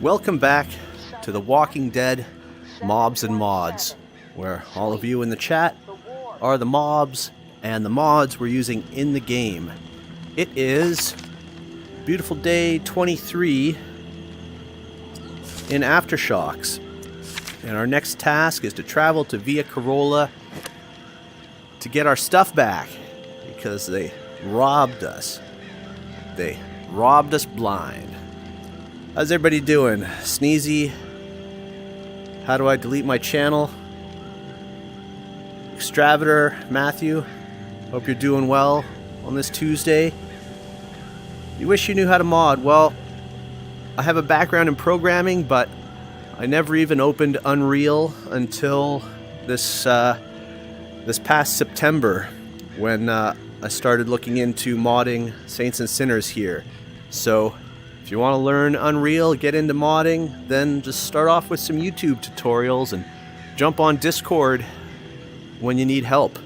Welcome back to The Walking Dead Mobs and Mods, where all of you in the chat are the mobs and the mods we're using in the game. It is beautiful day 23 in Aftershocks, and our next task is to travel to Via Carolla to get our stuff back, because they robbed us. They robbed us blind. How's everybody doing? Sneezy? How do I delete my channel? Extravator, Matthew? Hope you're doing well on this Tuesday. You wish you knew how to mod. Well, I have a background in programming, but I never even opened Unreal until this past September, when I started looking into modding Saints and Sinners here. So if you want to learn Unreal, get into modding, then just start off with some YouTube tutorials and jump on Discord when you need help.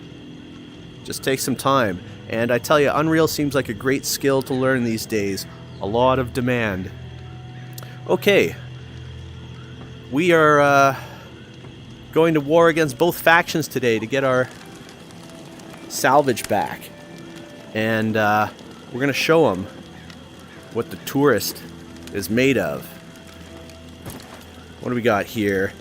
Just take some time. And I tell you, Unreal seems like a great skill to learn these days. A lot of demand. Okay. We are going to war against both factions today to get our salvage back. And we're going to show them what the tourist is made of. What do we got here?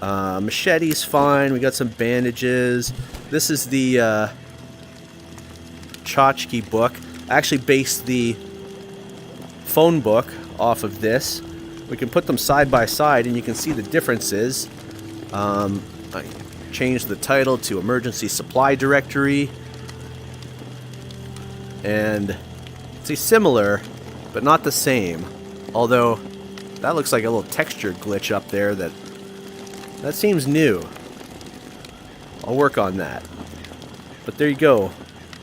Machete's fine. We got some bandages. This is the tchotchke book. I actually based the phone book off of this. We can put them side by side and you can see the differences. I changed the title to Emergency Supply Directory. And see, similar, but not the same. Although, that looks like a little texture glitch up there that seems new. I'll work on that. But there you go.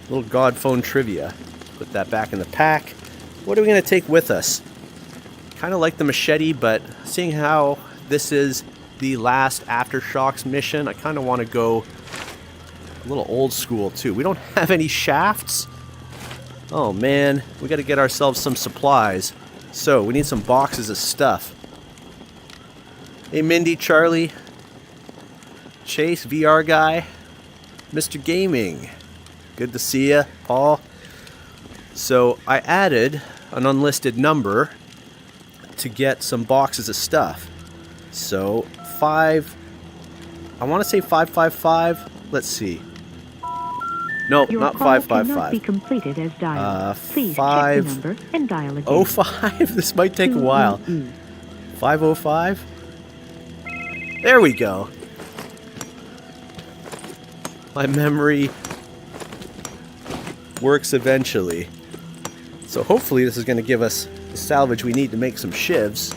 Little God phone trivia. Put that back in the pack. What are we going to take with us? Kind of like the machete, but seeing how this is the last Aftershocks mission, I kind of want to go a little old school too. We don't have any shafts. Oh man, we got to get ourselves some supplies. So we need some boxes of stuff. Hey Mindy, Charlie, Chase, VR guy, Mr. Gaming. Good to see ya, Paul. So I added an unlisted number to get some boxes of stuff. So I want to say 555. Let's see. Nope, Your not call 555. cannot be completed as dialed. Please check the number and dial again. 505. This might take a while. 505. There we go. My memory works eventually. So hopefully this is going to give us the salvage we need to make some shivs.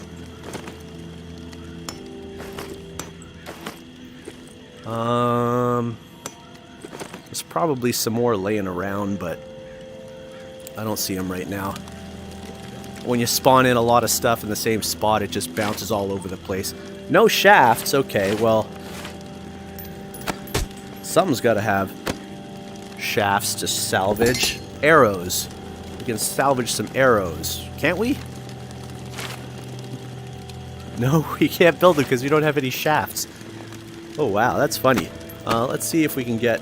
There's probably some more laying around, but I don't see them right now. When you spawn in a lot of stuff in the same spot, it just bounces all over the place. No shafts. Okay, well, something's got to have shafts to salvage. Arrows. We can salvage some arrows, can't we? No, we can't build them because we don't have any shafts. Oh wow, that's funny. Let's see if we can get...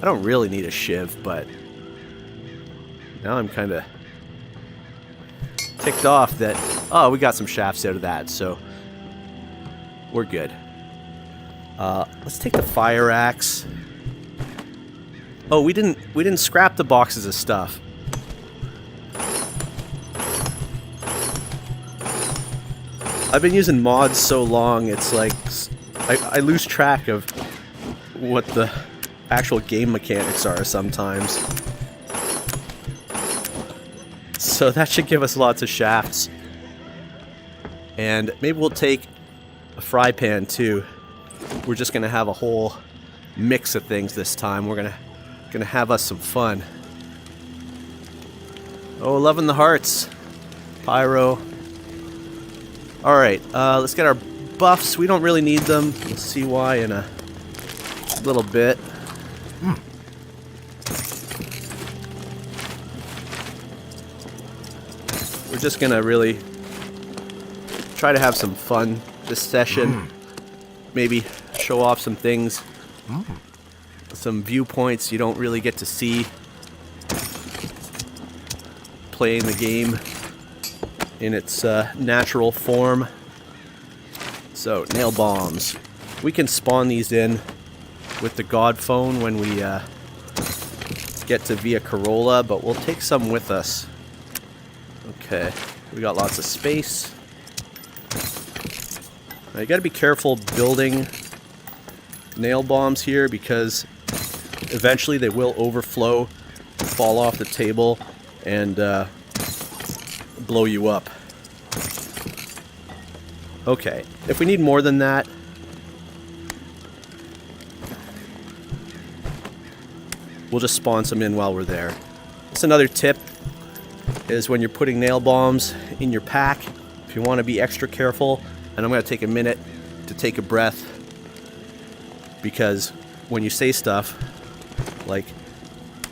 I don't really need a shiv, but now I'm kind of ticked off that... Oh, we got some shafts out of that, so we're good. Let's take the fire axe. Oh, we didn't scrap the boxes of stuff. I've been using mods so long, it's like I lose track of what the actual game mechanics are sometimes. So that should give us lots of shafts. And maybe we'll take a fry pan too. We're just gonna have a whole mix of things this time. We're gonna have us some fun. Oh, loving the hearts. Pyro. Alright, let's get our buffs. We don't really need them. We'll see why in a little bit. We're just gonna really try to have some fun this session. Maybe show off some things, some viewpoints you don't really get to see playing the game in its natural form. So, nail bombs. We can spawn these in with the God phone when we get to Via Carolla, but we'll take some with us. Okay, we got lots of space. Now, you gotta be careful building nail bombs here because eventually they will overflow, fall off the table, and blow you up. Okay, if we need more than that, we'll just spawn some in while we're there. That's another tip, is when you're putting nail bombs in your pack, if you want to be extra careful, and I'm going to take a minute to take a breath, because when you say stuff, like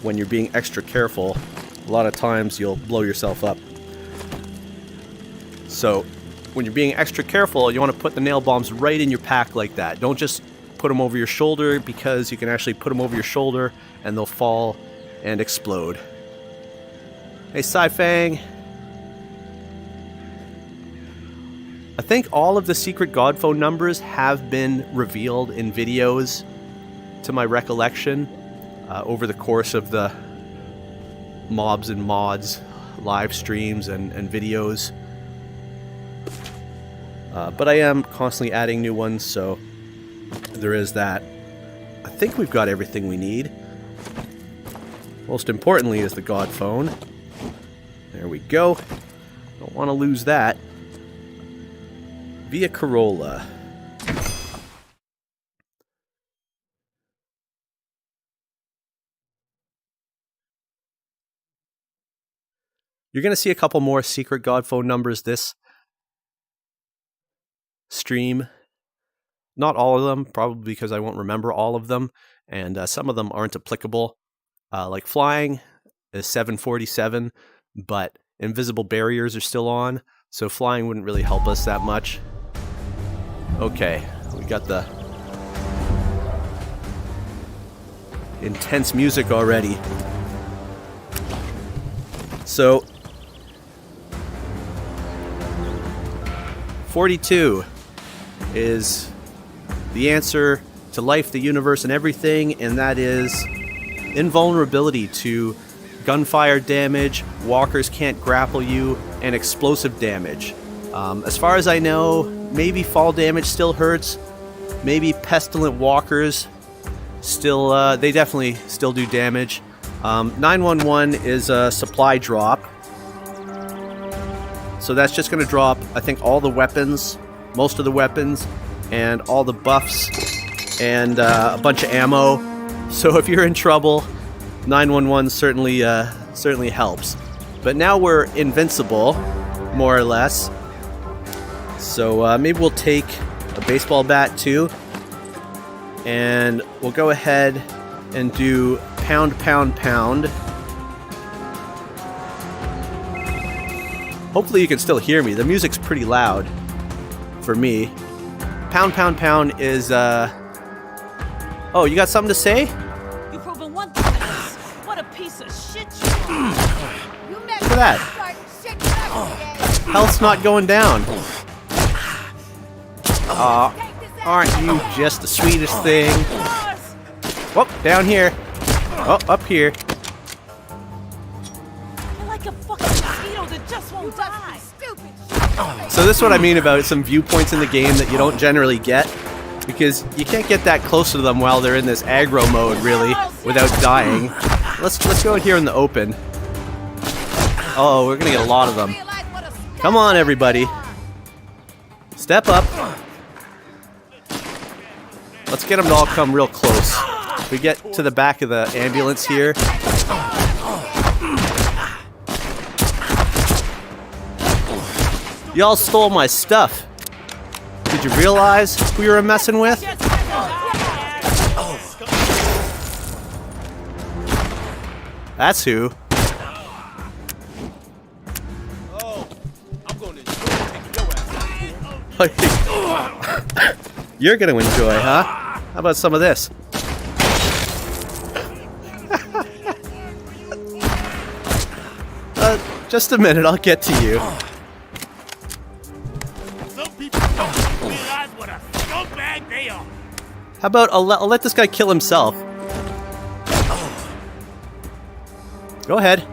when you're being extra careful, a lot of times you'll blow yourself up. So when you're being extra careful, you want to put the nail bombs right in your pack like that. Don't just put them over your shoulder, because you can actually put them over your shoulder and they'll fall and explode. Hey, Sci-Fang. I think all of the secret God phone numbers have been revealed in videos, to my recollection, over the course of the Mobs and Mods live streams and videos. But I am constantly adding new ones, so there is that. I think we've got everything we need. Most importantly is the God phone. There we go. Don't want to lose that. Via Carolla. You're going to see a couple more secret God phone numbers this stream. Not all of them, probably because I won't remember all of them, and some of them aren't applicable. Like flying is 747, but invisible barriers are still on, so flying wouldn't really help us that much. Okay, we got the intense music already. So 42 is the answer to life, the universe, and everything, and that is invulnerability to gunfire damage, walkers can't grapple you, and explosive damage. As far as I know, maybe fall damage still hurts, maybe pestilent walkers still, they definitely still do damage. 911 is a supply drop, so that's just going to drop, I think, all the weapons, most of the weapons, and all the buffs, and a bunch of ammo. So if you're in trouble, 911 certainly helps. But now we're invincible, more or less. So maybe we'll take a baseball bat too, and we'll go ahead and do pound, pound, pound. Hopefully you can still hear me. The music's pretty loud for me. Pound, pound, pound is, Oh, you got something to say? You've proven one thing to us. What a piece of shit you are. Look at that. Health's not going down. Aren't you just the sweetest thing? Whoop, down here. Oh, up here. You're like a fucking mosquito that just won't die. So this is what I mean about some viewpoints in the game that you don't generally get, because you can't get that close to them while they're in this aggro mode, really, without dying. Let's go in here in the open. Oh, we're gonna get a lot of them. Come on, everybody. Step up. Let's get them to all come real close. We get to the back of the ambulance here. Y'all stole my stuff. Did you realize who you were messing with? That's who. You're gonna enjoy, huh? How about some of this? Just a minute, I'll get to you. Some people don't realize what a scumbag they are. How about I'll let this guy kill himself? Go ahead.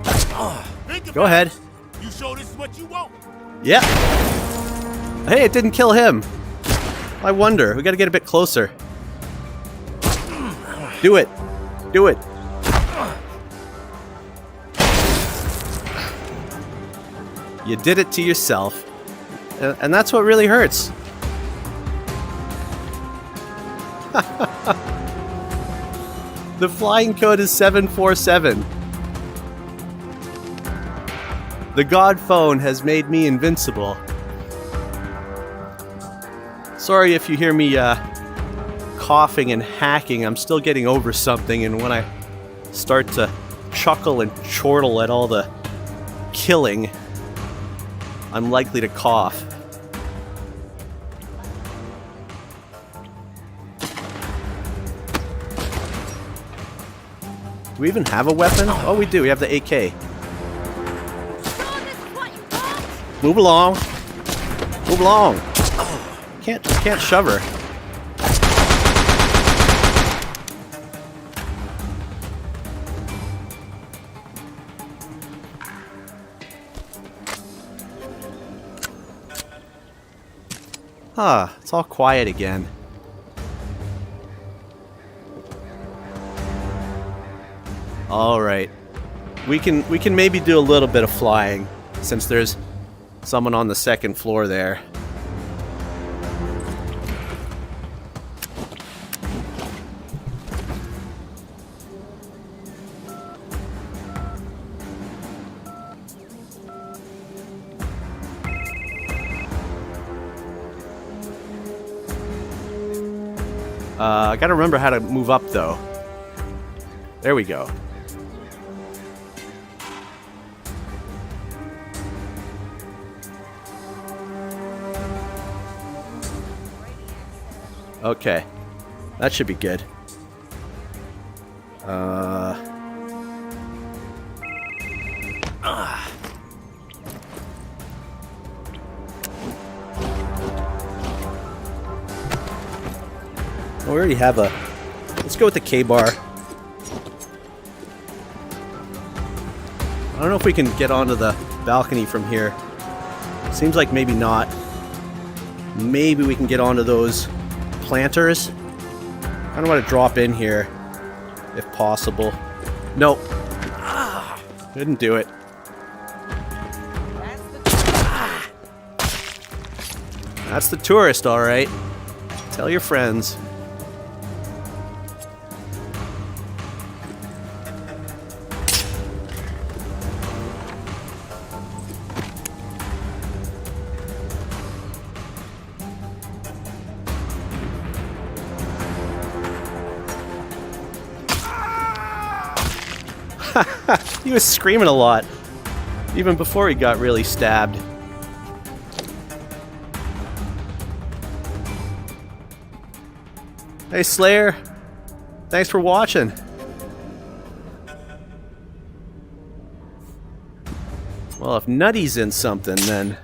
Go ahead. You sure this is what you want? Yeah. Hey, it didn't kill him. I wonder. We gotta get a bit closer. Do it. Do it. You did it to yourself. And that's what really hurts. The flying code is 747. The God phone has made me invincible. Sorry if you hear me coughing and hacking. I'm still getting over something, and when I start to chuckle and chortle at all the killing, I'm likely to cough. Do we even have a weapon? Oh, we do. We have the AK. Move along. Move along. Can't shove her. Huh, it's all quiet again. All right. We can maybe do a little bit of flying since there's someone on the second floor there. I gotta remember how to move up though. There we go. Okay, that should be good. We already have a... Let's go with the K-bar. I don't know if we can get onto the balcony from here. Seems like maybe not. Maybe we can get onto those planters. I kind of want to drop in here, if possible. Nope. Didn't do it. That's the tourist, all right. Tell your friends. He was screaming a lot, even before he got really stabbed. Hey Slayer, thanks for watching. Well, if Nutty's in something, then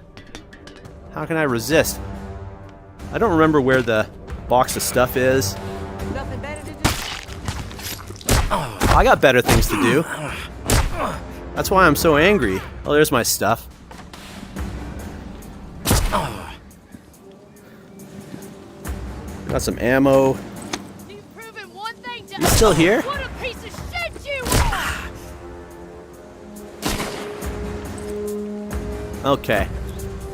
how can I resist? I don't remember where the box of stuff is. Nothing better to do. I got better things to do. That's why I'm so angry. Oh, there's my stuff. Got some ammo. You've proven one thing to You still here? What a piece of shit you are! Okay.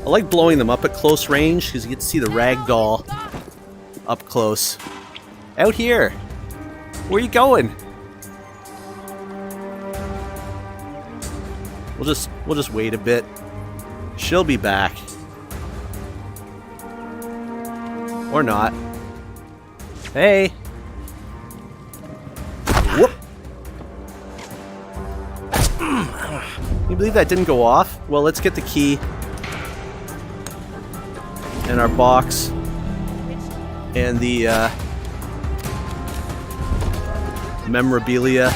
I like blowing them up at close range because you get to see the ragdoll up close. Out here. Where are you going? We'll just wait a bit. She'll be back. Or not. Hey. Whoop. Can you believe that didn't go off? Well, let's get the key. and our box and the memorabilia.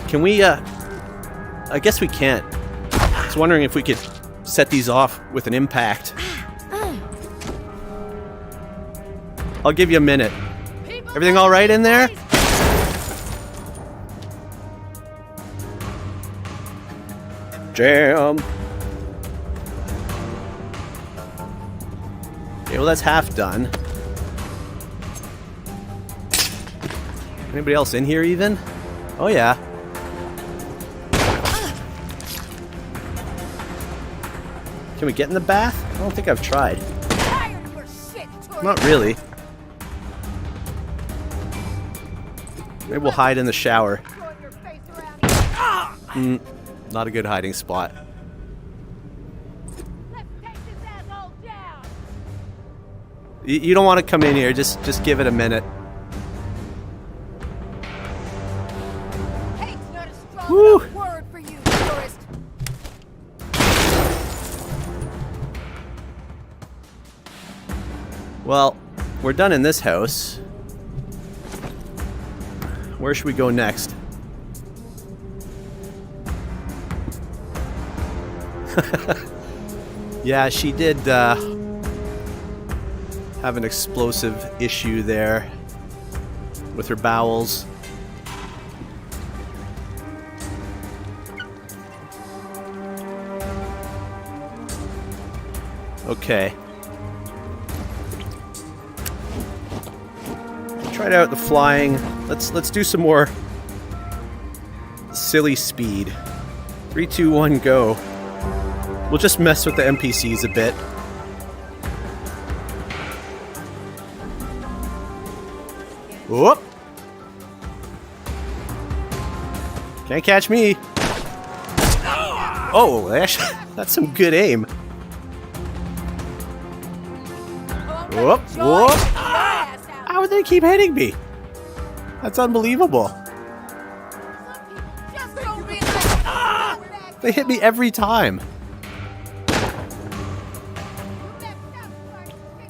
Can we, I guess we can't. I was wondering if we could set these off with an impact. I'll give you a minute. Everything all right in there? Jam. Okay, well that's half done. Anybody else in here even? Oh yeah. Can we get in the bath? I don't think I've tried. Not really. Maybe we'll hide in the shower. Not a good hiding spot. You don't want to come in here. Just give it a minute. Woo! Well, we're done in this house. Where should we go next? Yeah, she did have an explosive issue there with her bowels. Okay. Tried out the flying. Let's do some more silly speed. 3, 2, 1, go. We'll just mess with the NPCs a bit. Whoop! Can't catch me. Oh, actually, that's some good aim. Whoop! Whoop! How would they keep hitting me? That's unbelievable. They hit me every time.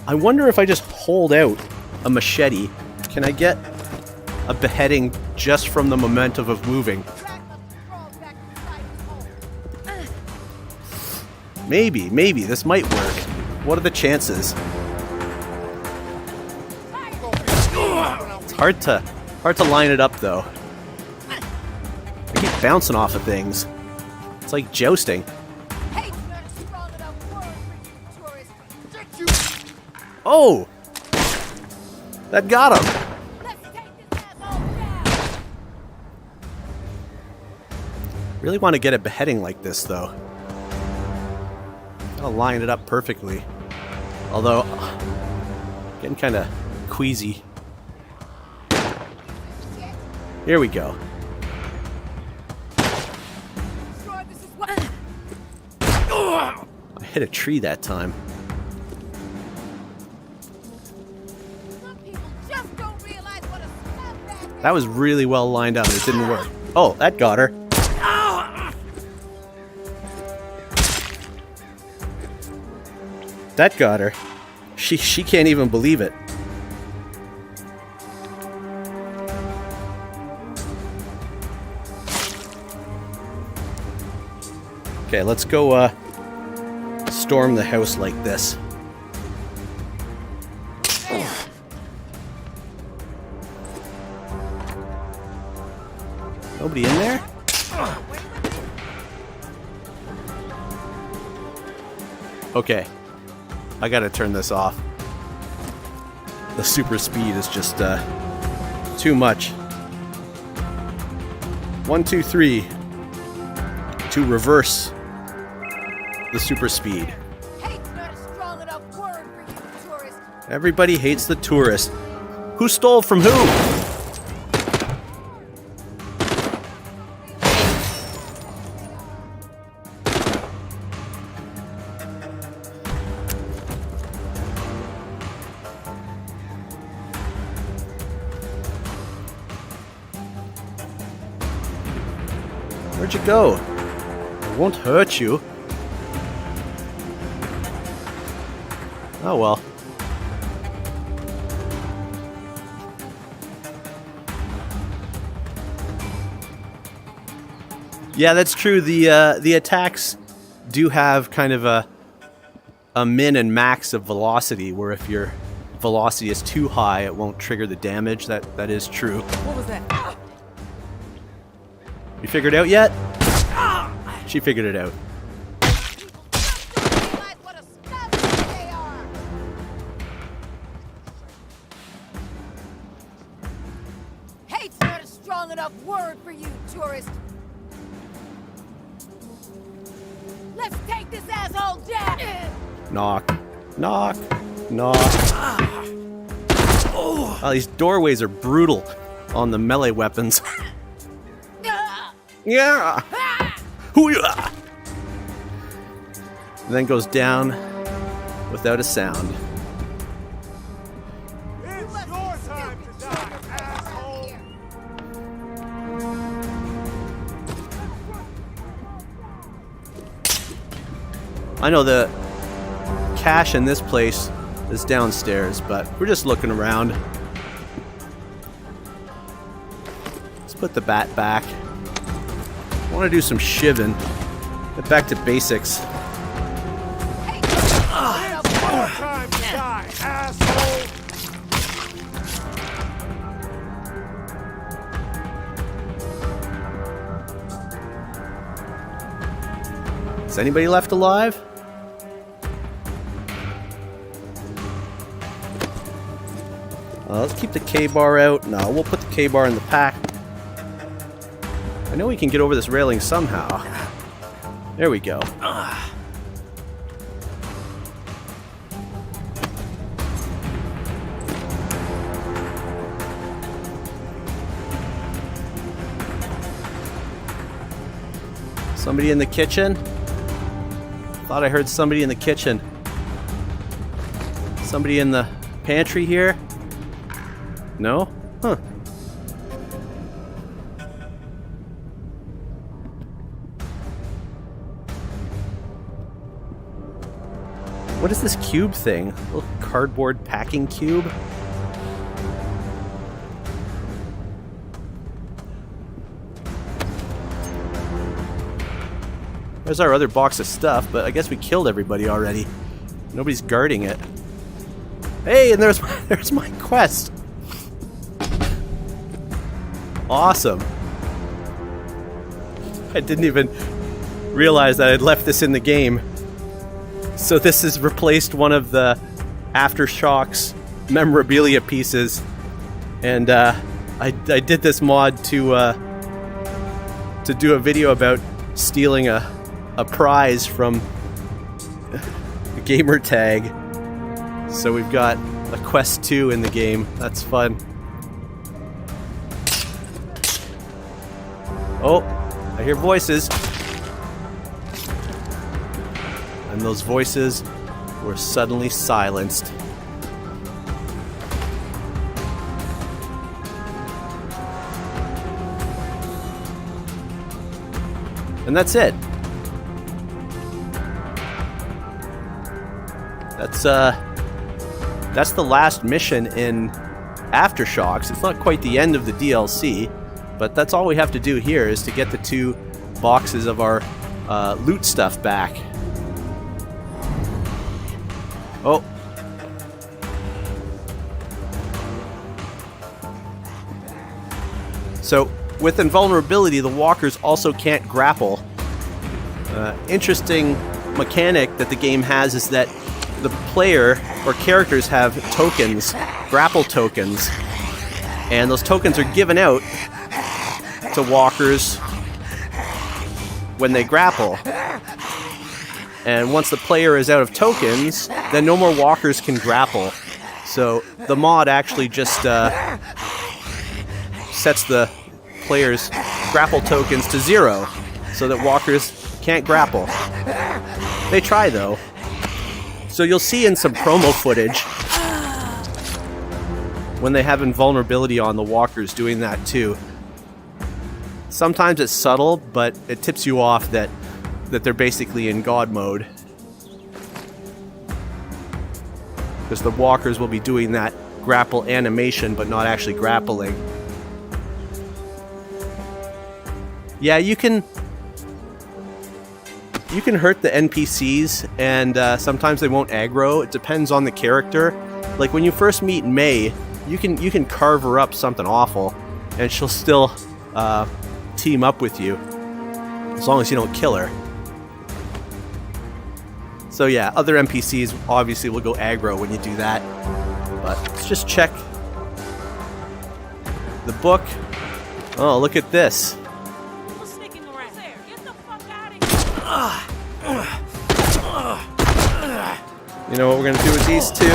I wonder if I just hold out a machete, can I get a beheading just from the momentum of moving? Maybe this might work. What are the chances? It's hard to line it up though. I keep bouncing off of things. It's like jousting. Oh! That got him! Really want to get a beheading like this though. Gotta line it up perfectly. Although, getting kind of queasy. Here we go. I hit a tree that time. That was really well lined up. It didn't work. Oh, that got her. That got her. She can't even believe it. Okay, let's go storm the house like this. Nobody in there? Okay. I gotta turn this off. The super speed is just too much. 1, 2, 3 to reverse the super speed. Everybody hates the tourist. Who stole from who? Where'd you go? won't hurt you. Oh well. Yeah, that's true. The attacks do have kind of a min and max of velocity, where if your velocity is too high, it won't trigger the damage. That is true. What was that? You figured it out yet? She figured it out. Hate's not a strong enough word for you, tourist. Let's take this asshole down. Knock. Knock. Knock. Oh, these doorways are brutal on the melee weapons. Yeah. Hoo-yah! And then goes down without a sound. It's your time to die, asshole! I know the cache in this place is downstairs, but we're just looking around. Let's put the bat back. I want to do some shivving. Get back to basics. It's your time to die, asshole! Is anybody left alive? Let's keep the K-bar out. No, we'll put the K-bar in the pack. I know we can get over this railing somehow. There we go. Somebody in the kitchen? Thought I heard somebody in the kitchen. Somebody in the pantry here? No? Huh. What is this cube thing? A little cardboard packing cube? There's our other box of stuff, but I guess we killed everybody already. Nobody's guarding it. Hey, and there's my quest. Awesome. I didn't even realize that I'd left this in the game. So this has replaced one of the Aftershocks memorabilia pieces, and I did this mod to do a video about stealing a prize from a gamer tag. So we've got a quest 2 in the game. That's fun. Oh, I hear voices. And those voices were suddenly silenced. And that's it. That's the last mission in Aftershocks. It's not quite the end of the DLC, but that's all we have to do here is to get the 2 boxes of our loot stuff back. Oh. So, with invulnerability, the walkers also can't grapple. Interesting mechanic that the game has is that the player or characters have tokens, grapple tokens, and those tokens are given out to walkers when they grapple. And once the player is out of tokens, then no more walkers can grapple. So the mod actually just sets the player's grapple tokens to 0 so that walkers can't grapple. They try though. So you'll see in some promo footage when they have invulnerability on, the walkers doing that too. Sometimes it's subtle, but it tips you off that that they're basically in God mode. Because the walkers will be doing that grapple animation, but not actually grappling. Yeah, you can hurt the NPCs, and sometimes they won't aggro. It depends on the character. Like when you first meet May, you can carve her up something awful, and she'll still team up with you, as long as you don't kill her. So yeah, other NPCs obviously will go aggro when you do that. But let's just check the book. Oh, look at this. You know what we're gonna do with these two?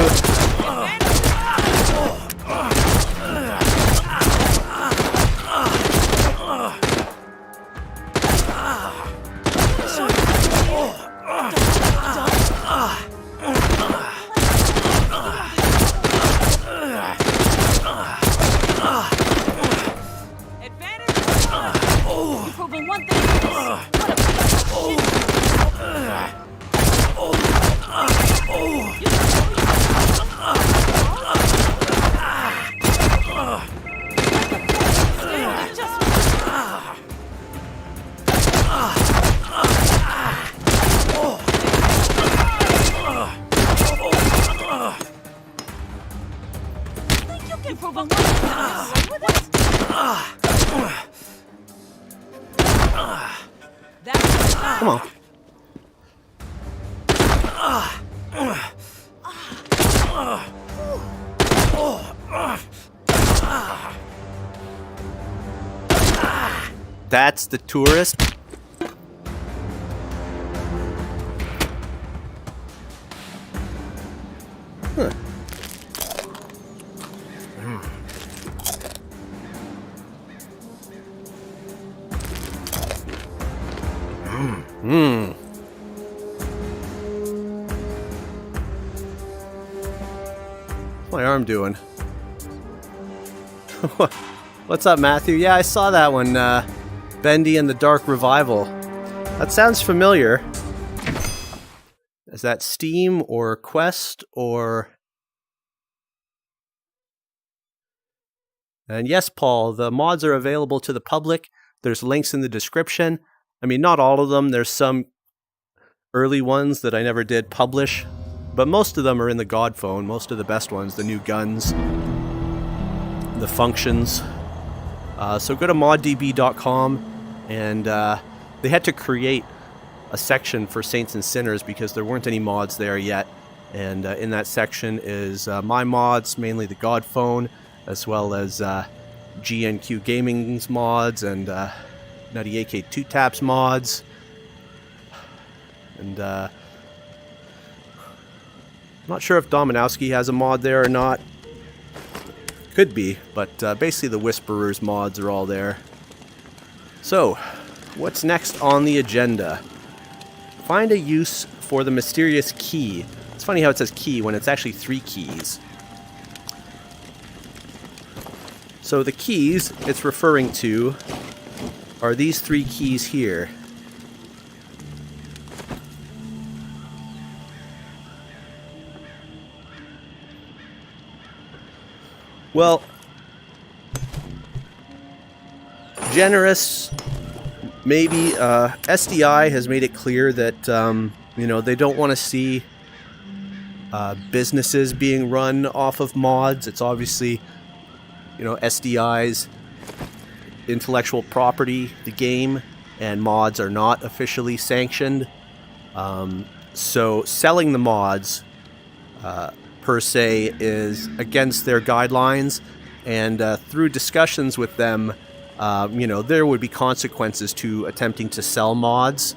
Come on. That's the tourist. Huh. What's my arm doing? What's up, Matthew? Yeah, I saw that one. Bendy and the Dark Revival. That sounds familiar. Is that Steam or Quest or... And yes, Paul, the mods are available to the public. There's links in the description. I mean, not all of them. There's some early ones that I never did publish, but most of them are in the God phone. Most of the best ones, the new guns, the functions. So go to moddb.com, and they had to create a section for Saints and Sinners because there weren't any mods there yet. And in that section is my mods, mainly the God phone, as well as GNQ Gaming's mods and Nutty AK 2 Taps mods. And I'm not sure if Dominowski has a mod there or not. Could be, but basically the Whisperers mods are all there. So, what's next on the agenda? Find a use for the mysterious key. It's funny how it says key when it's actually 3 keys. So the keys it's referring to are these 3 keys here. Well, generous, maybe. SDI has made it clear that, you know, they don't want to see businesses being run off of mods. It's obviously, you know, SDI's intellectual property, the game, and mods are not officially sanctioned. So selling the mods per se is against their guidelines, and through discussions with them, you know, there would be consequences to attempting to sell mods.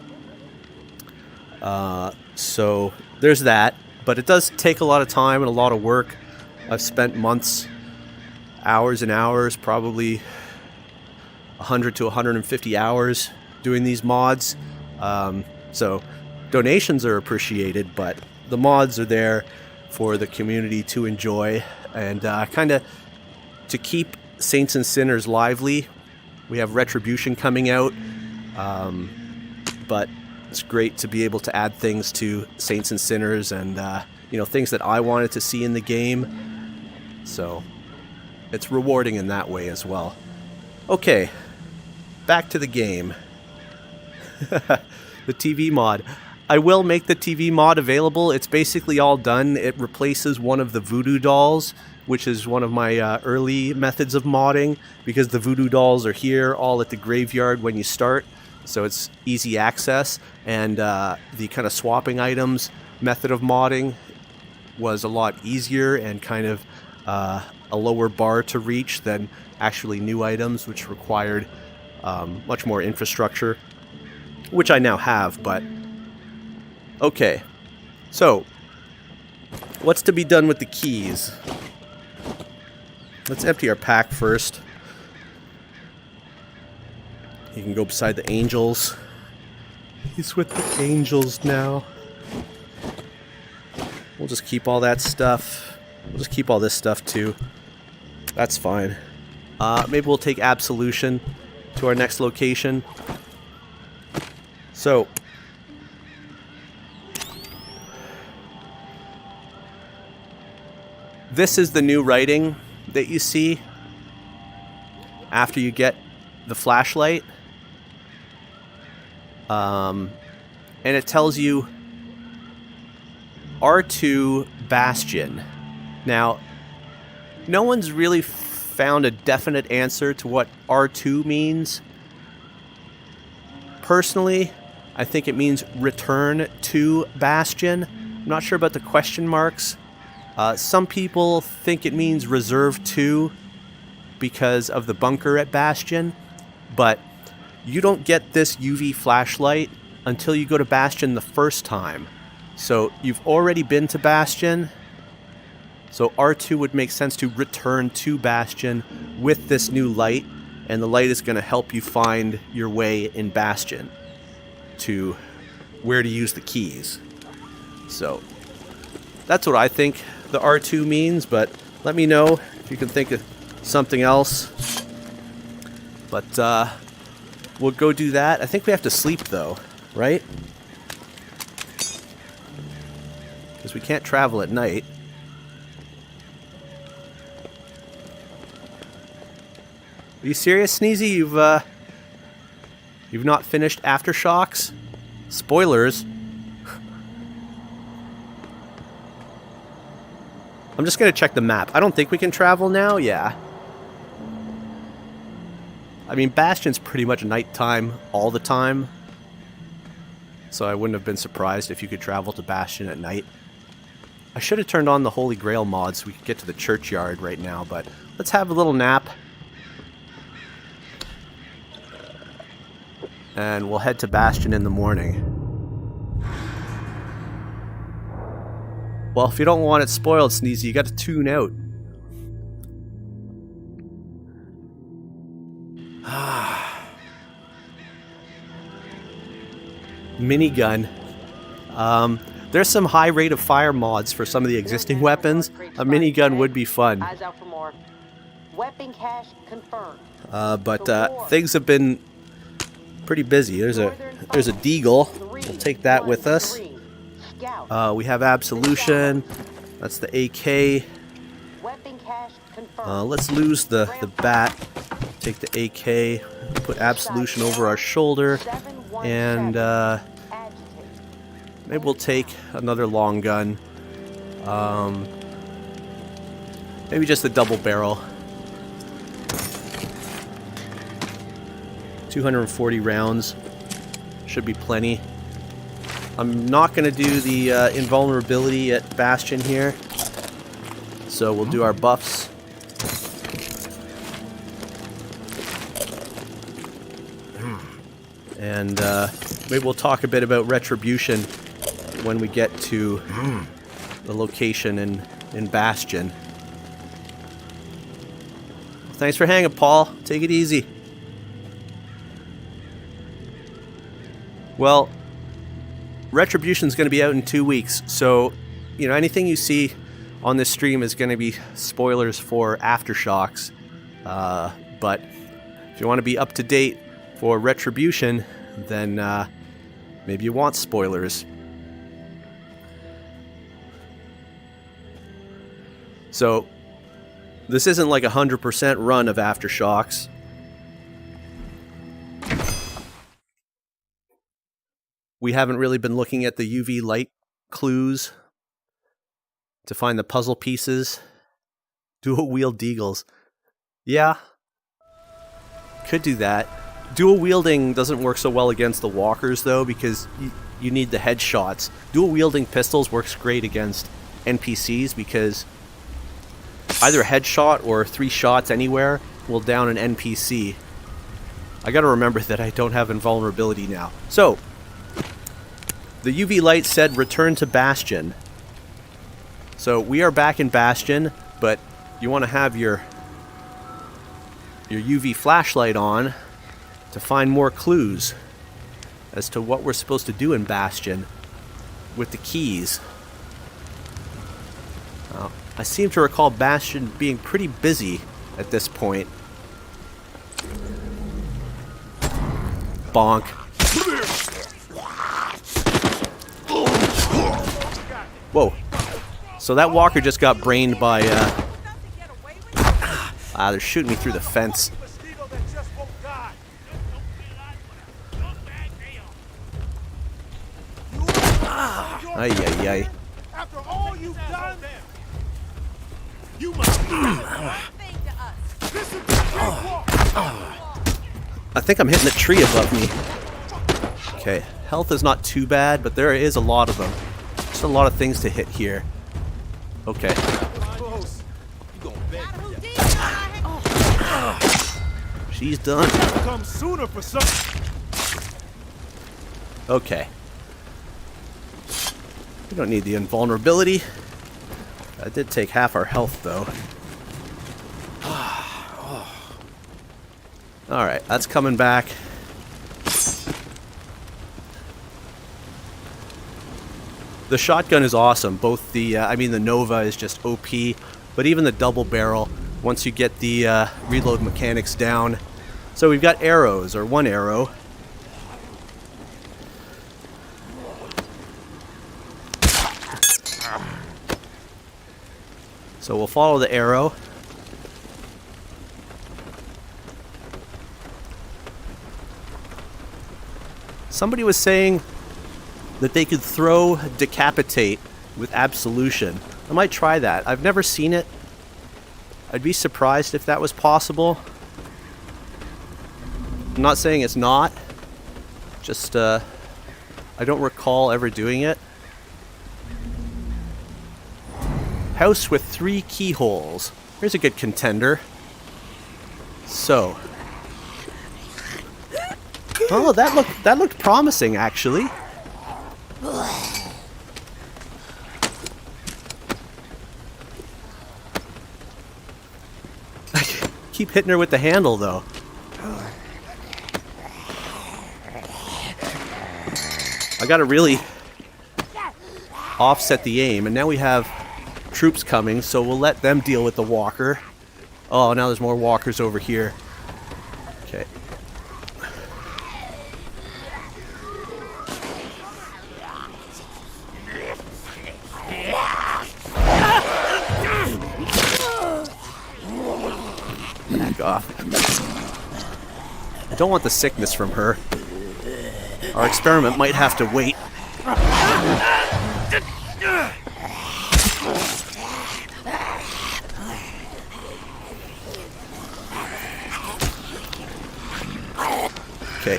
So there's that, but it does take a lot of time and a lot of work. I've spent months, hours and hours, probably 100 to 150 hours doing these mods. So donations are appreciated, but the mods are there for the community to enjoy, and kind of to keep Saints and Sinners lively. We have Retribution coming out, but It's great to be able to add things to Saints and Sinners and, you know, things that I wanted to see in the game. So it's rewarding in that way as well. Okay, back to the game. The TV mod. I will make the TV mod available. It's basically all done. It replaces one of the voodoo dolls, which is one of my early methods of modding, because the voodoo dolls are here all at the graveyard when you start, so it's easy access. And the kind of swapping items method of modding was a lot easier and kind of a lower bar to reach than actually new items, which required much more infrastructure, which I now have. But okay, so what's to be done with the keys? Let's empty our pack first. You can go beside the angels. He's with the angels now. We'll just keep all that stuff. We'll just keep all this stuff too. That's fine. Maybe we'll take Absolution to our next location. So, this is the new writing that you see after you get the flashlight. And it tells you R2 Bastion. Now, no one's really found a definite answer to what R2 means. Personally, I think it means return to Bastion. I'm not sure about the question marks. Some people think it means reserve 2 because of the bunker at Bastion, but you don't get this UV flashlight until you go to Bastion the first time. So you've already been to Bastion, so R2 would make sense to return to Bastion with this new light, and the light is going to help you find your way in Bastion to where to use the keys. So that's what I think the R2 means, but let me know if you can think of something else. But we'll go do that. I think we have to sleep though, right? Because we can't travel at night. Are you serious, Sneezy? You've not finished Aftershocks? Spoilers. I'm just going to check the map. I don't think we can travel now. Yeah. I mean, Bastion's pretty much nighttime all the time. So I wouldn't have been surprised if you could travel to Bastion at night. I should have turned on the Holy Grail mod so we could get to the churchyard right now, but let's have a little nap. And we'll head to Bastion in the morning. Well, if you don't want it spoiled, Sneezy, you got to tune out. Minigun. There's some high rate of fire mods for some of the existing weapons. A minigun would be fun. Eyes out for more. Weapon cache confirmed. But things have been pretty busy. There's a deagle. We'll take that with us. We have Absolution. That's the AK. Let's lose the bat. Take the AK. Put Absolution over our shoulder. And maybe we'll take another long gun. Maybe just the double barrel. 240 rounds. Should be plenty. I'm not going to do the invulnerability at Bastion here. So we'll do our buffs. And maybe we'll talk a bit about Retribution when we get to the location in Bastion. Thanks for hanging, Paul. Take it easy. Well, Retribution's going to be out in 2 weeks, so, you know, anything you see on this stream is going to be spoilers for Aftershocks. But if you want to be up to date for Retribution, then Maybe you want spoilers. So, this isn't like a 100% run of Aftershocks. We haven't really been looking at the UV light clues to find the puzzle pieces. Dual wield deagles. Yeah. Could do that. Dual wielding doesn't work so well against the walkers though, because you need the headshots. Dual wielding pistols works great against NPCs because either a headshot or 3 shots anywhere will down an NPC. I gotta remember that I don't have invulnerability now. So, the UV light said return to Bastion. So we are back in Bastion, but you want to have your UV flashlight on to find more clues as to what we're supposed to do in Bastion with the keys. I seem to recall Bastion being pretty busy at this point. Bonk. Whoa. So that walker just got brained by, they're shooting me through the fence. Ay, ay, ay. After all you've done, you must I think I'm hitting the tree above me. Okay, health is not too bad, but there is a lot of them. Just a lot of things to hit here. Okay. She's done. come sooner for some. Okay. We don't need the invulnerability. That did take half our health, though. Alright, that's coming back. The shotgun is awesome. Both the, the Nova is just OP, but even the double barrel, once you get the reload mechanics down. So we've got arrows, or one arrow. So we'll follow the arrow. Somebody was saying that they could throw decapitate with absolution. I might try that. I've never seen it. I'd be surprised if that was possible. I'm not saying it's not. Just, I don't recall ever doing it. House with 3 keyholes. Here's a good contender. So. Oh, that looked promising, actually. I keep hitting her with the handle, though. I gotta really offset the aim, and now we have troops coming, so we'll let them deal with the walker. Oh, now there's more walkers over here. Okay. Back off. I don't want the sickness from her. Our experiment might have to wait. Okay.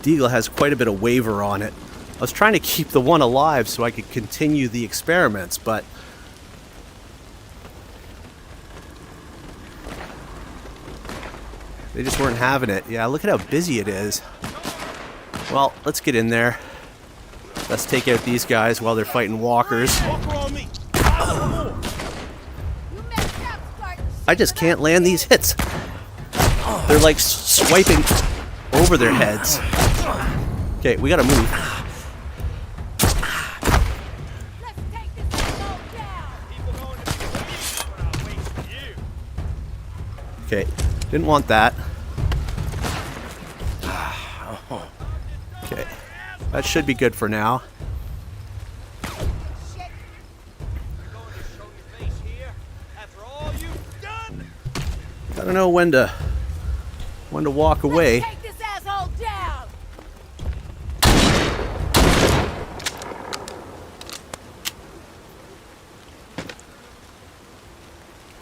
Deagle has quite a bit of waver on it. I was trying to keep the one alive so I could continue the experiments, but they just weren't having it. Yeah, look at how busy it is. Well, let's get in there. Let's take out these guys while they're fighting walkers. I just can't land these hits. They're like swiping over their heads. Okay, we gotta move. Okay, didn't want that. Okay, that should be good for now. I don't know when to walk away. Take this asshole down.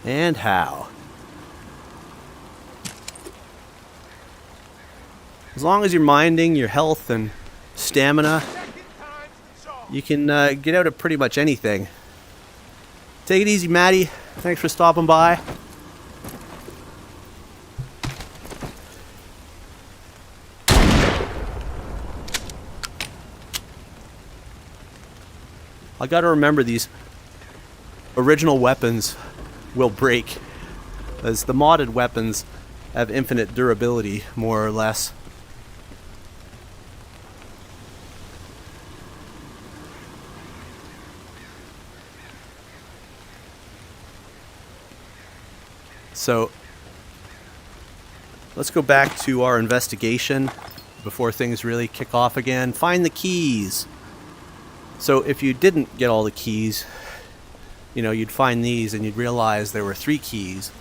And how? As long as you're minding your health and stamina, you can get out of pretty much anything. Take it easy, Maddie. Thanks for stopping by. I gotta remember these original weapons will break, as the modded weapons have infinite durability, more or less. So, let's go back to our investigation before things really kick off again. Find the keys. So if you didn't get all the keys, you know, you'd find these and you'd realize there were 3 keys.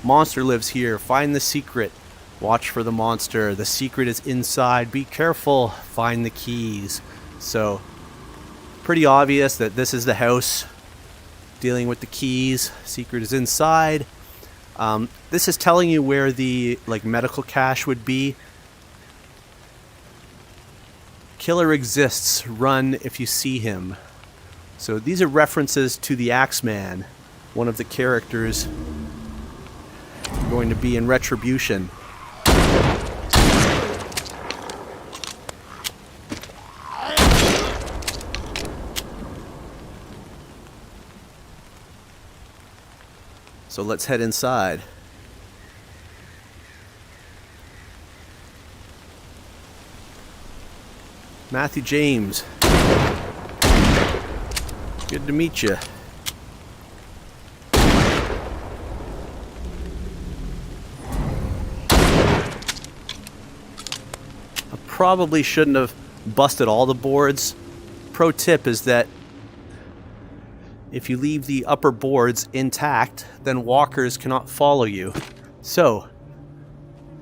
Monster lives here. Find the secret. Watch for the monster. The secret is inside. Be careful. Find the keys. So, pretty obvious that this is the house dealing with the keys. Secret is inside. This is telling you where the medical cache would be. Killer exists. Run if you see him. So these are references to the Axeman, one of the characters going to be in Retribution. So let's head inside. Matthew James. Good to meet you. I probably shouldn't have busted all the boards. Pro tip is that if you leave the upper boards intact, then walkers cannot follow you. So,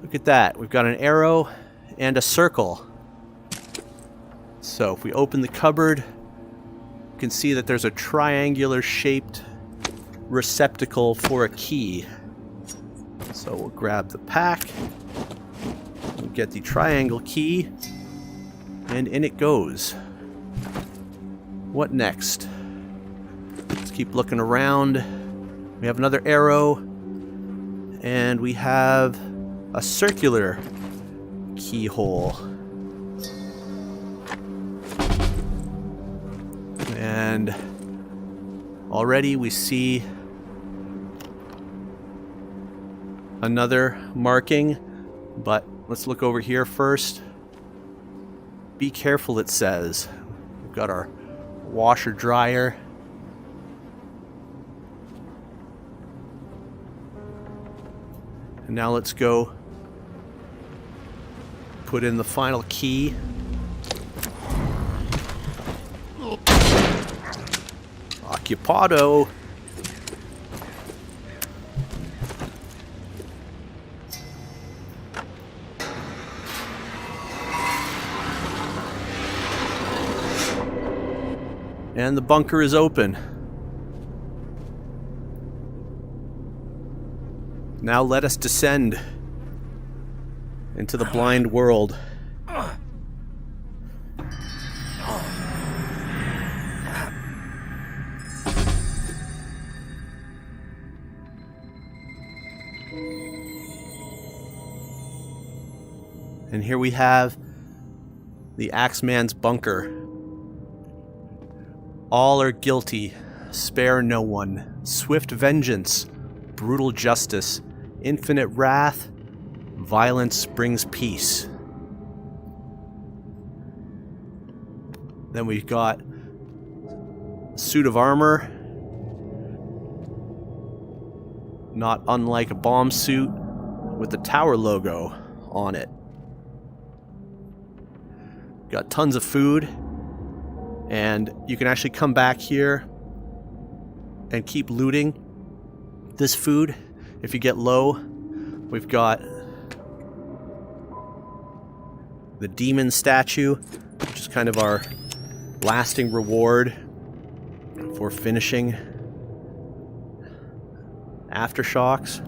look at that. We've got an arrow and a circle. So if we open the cupboard, you can see that there's a triangular shaped receptacle for a key. So we'll grab the pack, we'll get the triangle key, and in it goes. What next? Let's keep looking around. We have another arrow, and we have a circular keyhole. And already we see another marking, but let's look over here first. Be careful, it says. We've got our washer dryer. And now let's go put in the final key. Occupado. And the bunker is open. Now let us descend into the blind world. And here we have the Axeman's bunker. All are guilty. Spare no one. Swift vengeance. Brutal justice. Infinite wrath. Violence brings peace. Then we've got a suit of armor. Not unlike a bomb suit. with the tower logo on it. Got tons of food, and you can actually come back here and keep looting this food if you get low. We've got the demon statue, which is kind of our lasting reward for finishing Aftershocks.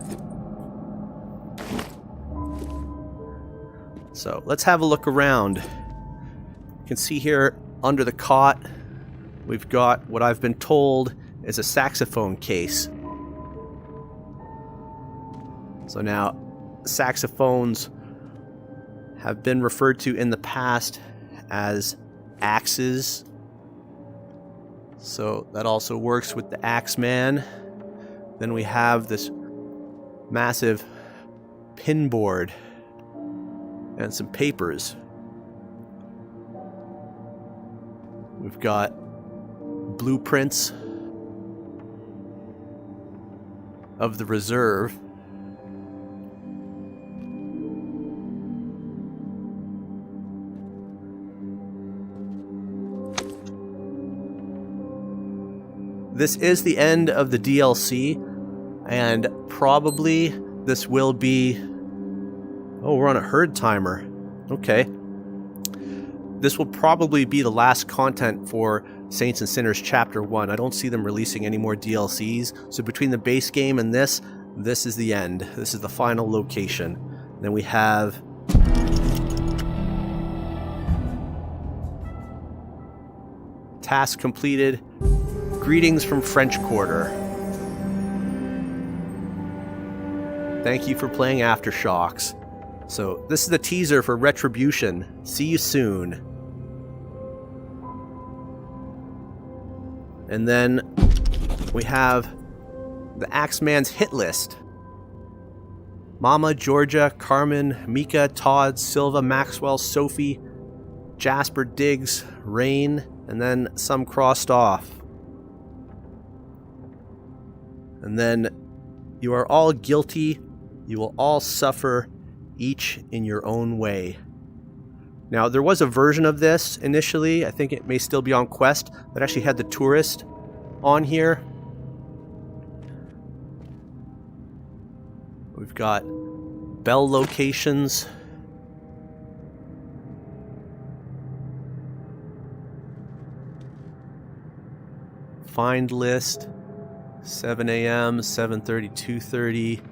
So let's have a look around. You can see here under the cot, we've got what I've been told is a saxophone case. So now, saxophones have been referred to in the past as axes. So that also works with the Axeman. Then we have this massive pinboard and some papers. We've got blueprints of the reserve. This is the end of the DLC, and probably this will be... Oh, we're on a herd timer. Okay. This will probably be the last content for Saints and Sinners Chapter 1. I don't see them releasing any more DLCs, so between the base game and this is the end. This is the final location. Then we have... Task completed. Greetings from French Quarter. Thank you for playing Aftershocks. So, this is the teaser for Retribution. See you soon. And then we have the Axeman's hit list. Mama, Georgia, Carmen, Mika, Todd, Silva, Maxwell, Sophie, Jasper, Diggs, Rain, and then some crossed off. And then, you are all guilty. You will all suffer, each in your own way. Now, there was a version of this initially. I think it may still be on Quest that actually had the tourist on here. We've got bell locations. Find list. 7 a.m., 7:30, 2:30.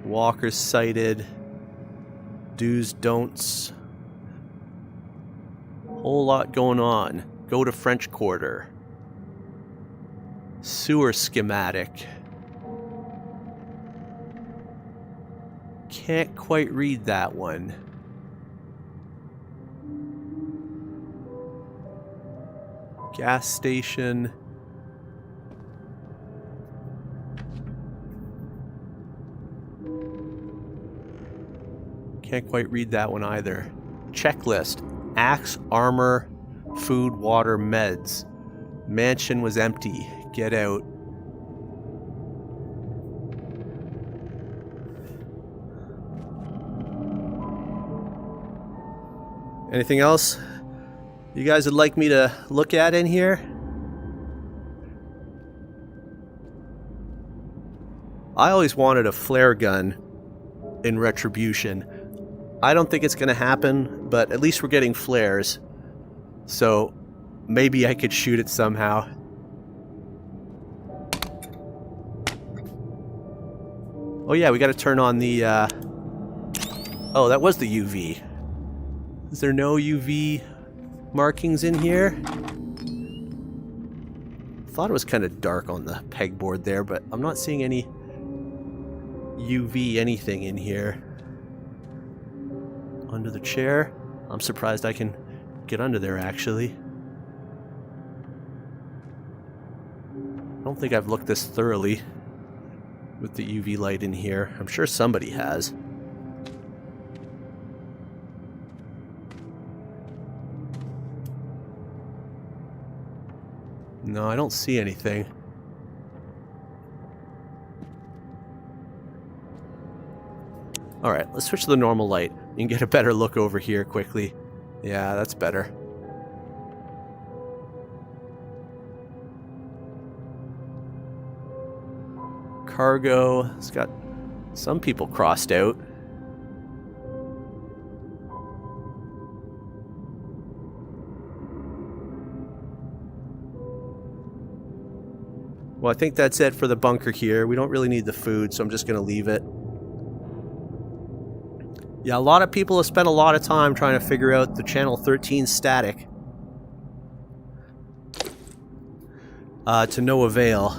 Walkers sighted. Do's, don'ts. Whole lot going on. Go to French Quarter. Sewer schematic. Can't quite read that one. Gas station. Can't quite read that one either. Checklist. Axe, armor, food, water, meds. Mansion was empty. Get out. Anything else you guys would like me to look at in here? I always wanted a flare gun in Retribution. I don't think it's going to happen, but at least we're getting flares. So maybe I could shoot it somehow. Oh yeah, we got to turn on the... Oh, that was the UV. Is there no UV markings in here? Thought it was kind of dark on the pegboard there, but I'm not seeing any UV anything in here. Under the chair. I'm surprised I can get under there, actually. I don't think I've looked this thoroughly with the UV light in here. I'm sure somebody has. No, I don't see anything. Alright, let's switch to the normal light. You can get a better look over here quickly. Yeah, that's better. Cargo. It's got some people crossed out. Well, I think that's it for the bunker here. We don't really need the food, so I'm just going to leave it. Yeah, a lot of people have spent a lot of time trying to figure out the channel 13 static. To no avail.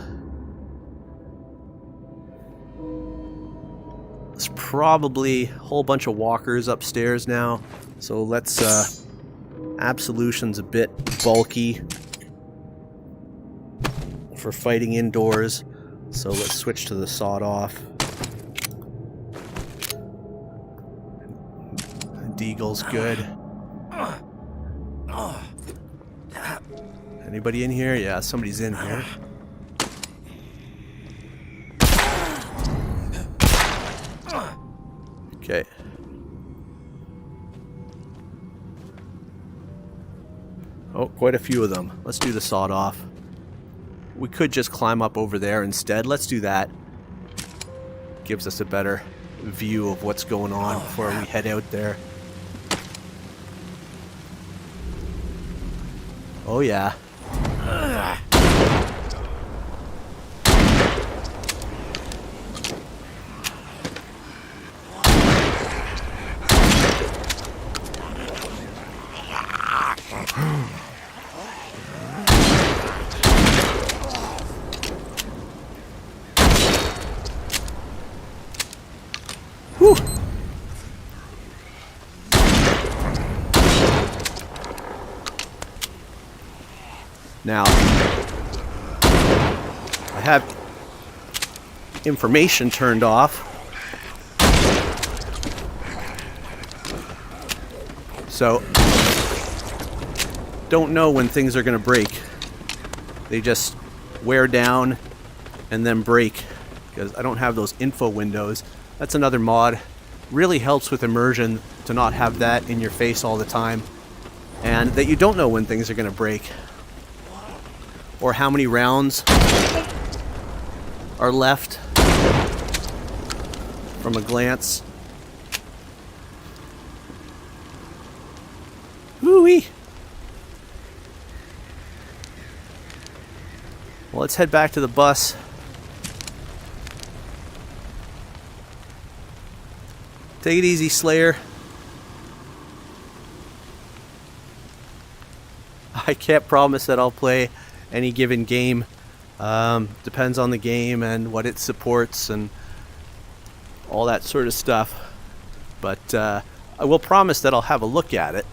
There's probably a whole bunch of walkers upstairs now, so let's, Absolution's a bit bulky for fighting indoors, so let's switch to the sawed-off. Deagle's good. Anybody in here? Yeah, somebody's in here. Okay. Oh, quite a few of them. Let's do the sawed-off. We could just climb up over there instead. Let's do that. Gives us a better view of what's going on before we head out there. Oh yeah. Whew. Now, I have information turned off, so don't know when things are going to break. They just wear down and then break because I don't have those info windows. That's another mod. Really helps with immersion to not have that in your face all the time, and that you don't know when things are going to break. Or how many rounds are left from a glance. Woo-wee! Well, let's head back to the bus. Take it easy, Slayer. I can't promise that I'll play any given game. Depends on the game and what it supports and all that sort of stuff. But I will promise that I'll have a look at it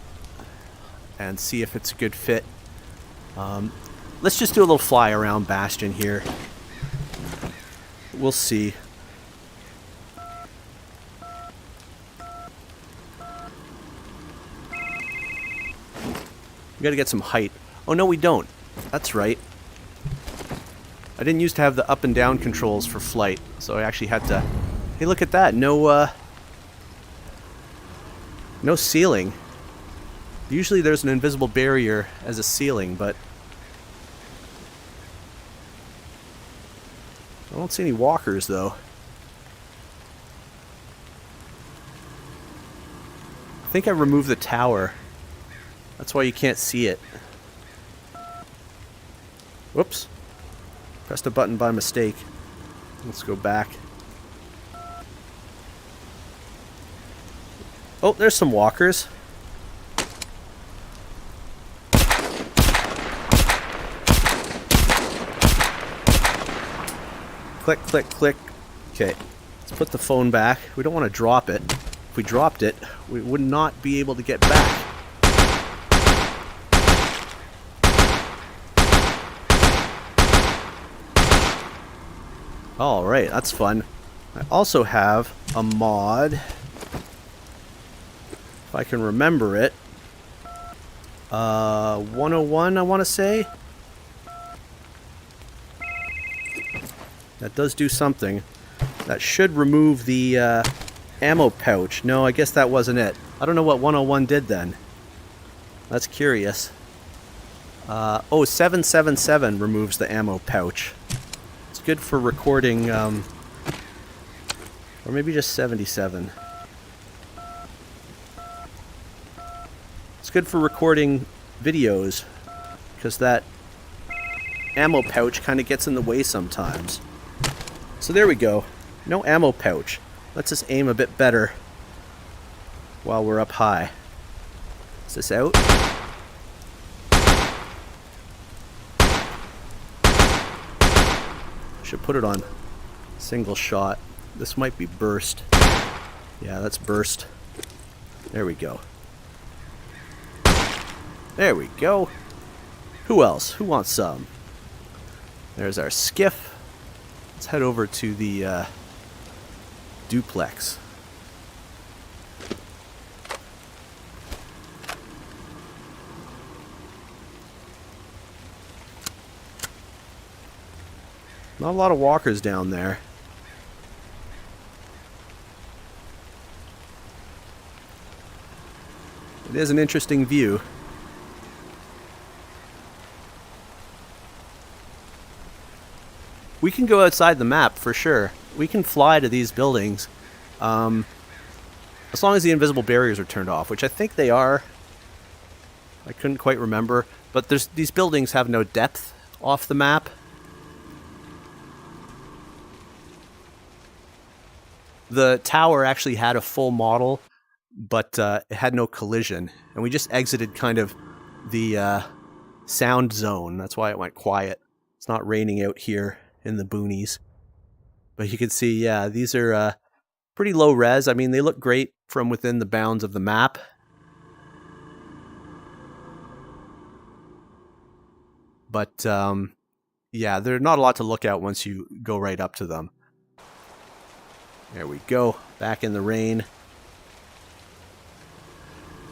and see if it's a good fit. Let's just do a little fly around Bastion here. We'll see. We gotta get some height. Oh no, we don't. That's right. I didn't used to have the up and down controls for flight, so I actually had to... Hey, look at that. No ceiling. Usually there's an invisible barrier as a ceiling, but... I don't see any walkers, though. I think I removed the tower. That's why you can't see it. Whoops. Pressed a button by mistake. Let's go back. Oh, there's some walkers. Click, click, click. Okay, let's put the phone back. We don't want to drop it. If we dropped it, we would not be able to get back. Alright, that's fun. I also have a mod, if I can remember it. 101, I want to say. That does do something. That should remove the ammo pouch. No, I guess that wasn't it. I don't know what 101 did then. That's curious. 777 removes the ammo pouch. It's good for recording, or maybe just 77. It's good for recording videos, because that ammo pouch kind of gets in the way sometimes. So there we go. No ammo pouch. Lets us aim a bit better while we're up high. Is this out? Should put it on single shot. This might be burst. Yeah, that's burst. There we go. There we go. Who else? Who wants some? There's our skiff. Let's head over to the duplex. Not a lot of walkers down there. It is an interesting view. We can go outside the map for sure. We can fly to these buildings. As long as the invisible barriers are turned off, which I think they are. I couldn't quite remember. But these buildings have no depth off the map. The tower actually had a full model, but it had no collision. And we just exited kind of the sound zone. That's why it went quiet. It's not raining out here in the boonies. But you can see, yeah, these are pretty low res. I mean, they look great from within the bounds of the map. But, yeah, there's not a lot to look at once you go right up to them. There we go, back in the rain.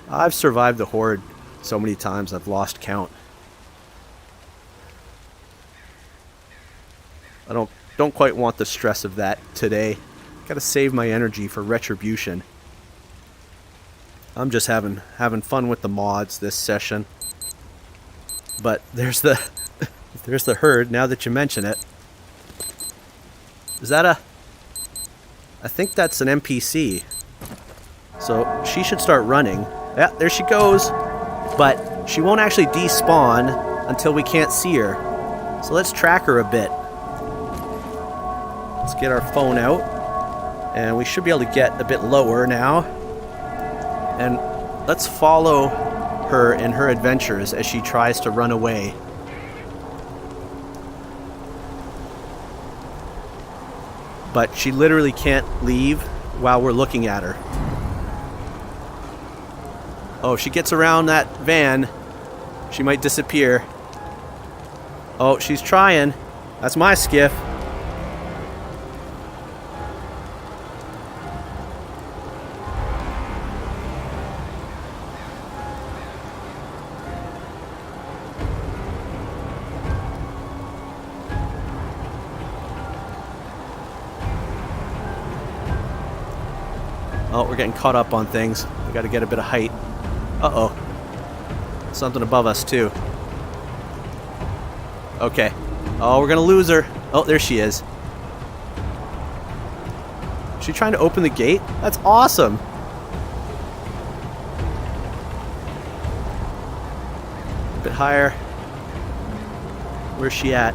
I've survived the horde so many times I've lost count. I don't quite want the stress of that today. Gotta save my energy for retribution. I'm just having fun with the mods this session. But there's the there's the herd now that you mention it. Is that a... I think that's an NPC. So she should start running. Yeah, there she goes. But she won't actually despawn until we can't see her. So let's track her a bit. Let's get our phone out. And we should be able to get a bit lower now. And let's follow her in her adventures as she tries to run away. But she literally can't leave while we're looking at her. Oh, she gets around that van. She might disappear. Oh, she's trying. That's my skiff. Oh, we're getting caught up on things. We gotta get a bit of height. Uh-oh. Something above us, too. Okay. Oh, we're gonna lose her. Oh, there she is. Is she trying to open the gate? That's awesome! A bit higher. Where's she at?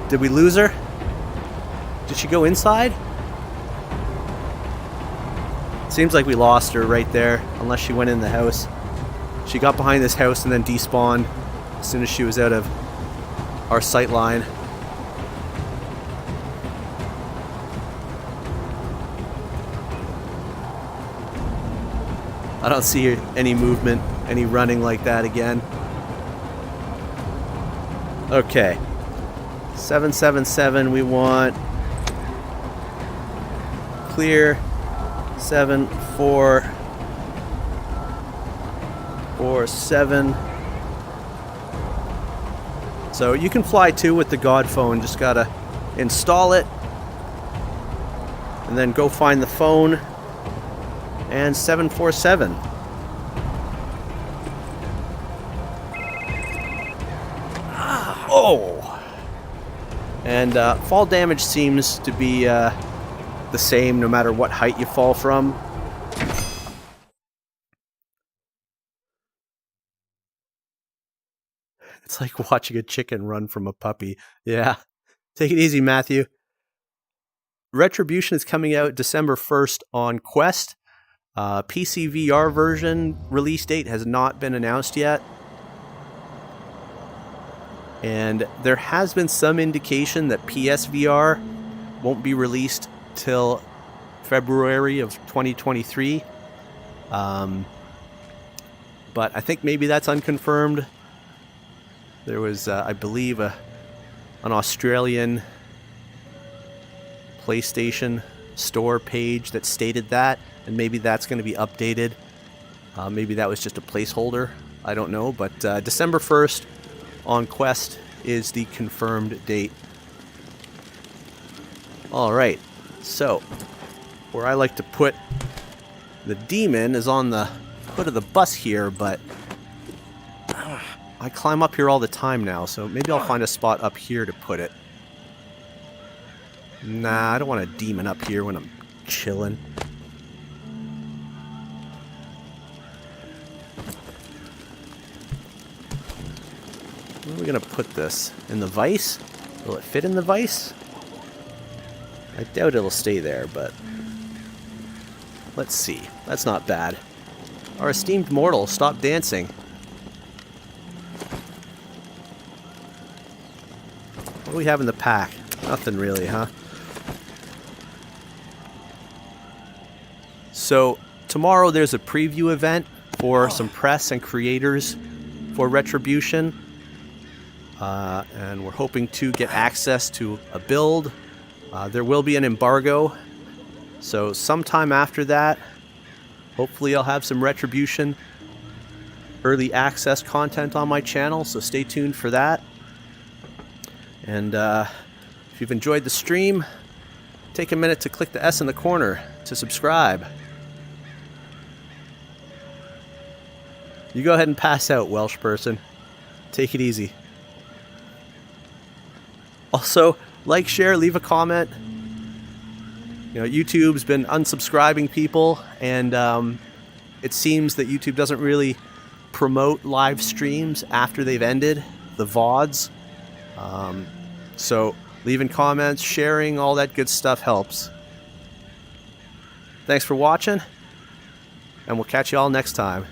Did we lose her? Did she go inside? Seems like we lost her right there, unless she went in the house. She got behind this house and then despawned as soon as she was out of our sight line. I don't see any movement, any running like that again. Okay. 777 we want. Clear. 7, 4, 4, 7. So you can fly too with the God phone, just gotta install it and then go find the phone and 747. Oh! And fall damage seems to be the same no matter what height you fall from. It's like watching a chicken run from a puppy. Yeah. Take it easy, Matthew. Retribution is coming out December 1st on Quest. PC VR version release date has not been announced yet. And there has been some indication that PSVR won't be released till February of 2023. But I think maybe that's unconfirmed. There was, I believe, an Australian PlayStation store page that stated that, and maybe that's going to be updated. Maybe that was just a placeholder. I don't know, but December 1st on Quest is the confirmed date. Alright, so where I like to put the demon is on the foot of the bus here, but I climb up here all the time now, so maybe I'll find a spot up here to put it. Nah, I don't want a demon up here when I'm chilling. Where are we going to put this? In the vise? Will it fit in the vise? I doubt it'll stay there, but let's see. That's not bad. Our esteemed mortal, stop dancing. What do we have in the pack? Nothing really, huh? So, tomorrow there's a preview event for some press and creators for Retribution. And we're hoping to get access to a build. There will be an embargo. So, sometime after that, hopefully I'll have some Retribution early access content on my channel. So, stay tuned for that. And if you've enjoyed the stream, take a minute to click the S in the corner to subscribe. You go ahead and pass out, Welsh person. Take it easy. Also, like, share, leave a comment. You know, YouTube's been unsubscribing people, and it seems that YouTube doesn't really promote live streams after they've ended, the VODs. So leaving comments, sharing, all that good stuff helps. Thanks for watching, and we'll catch you all next time.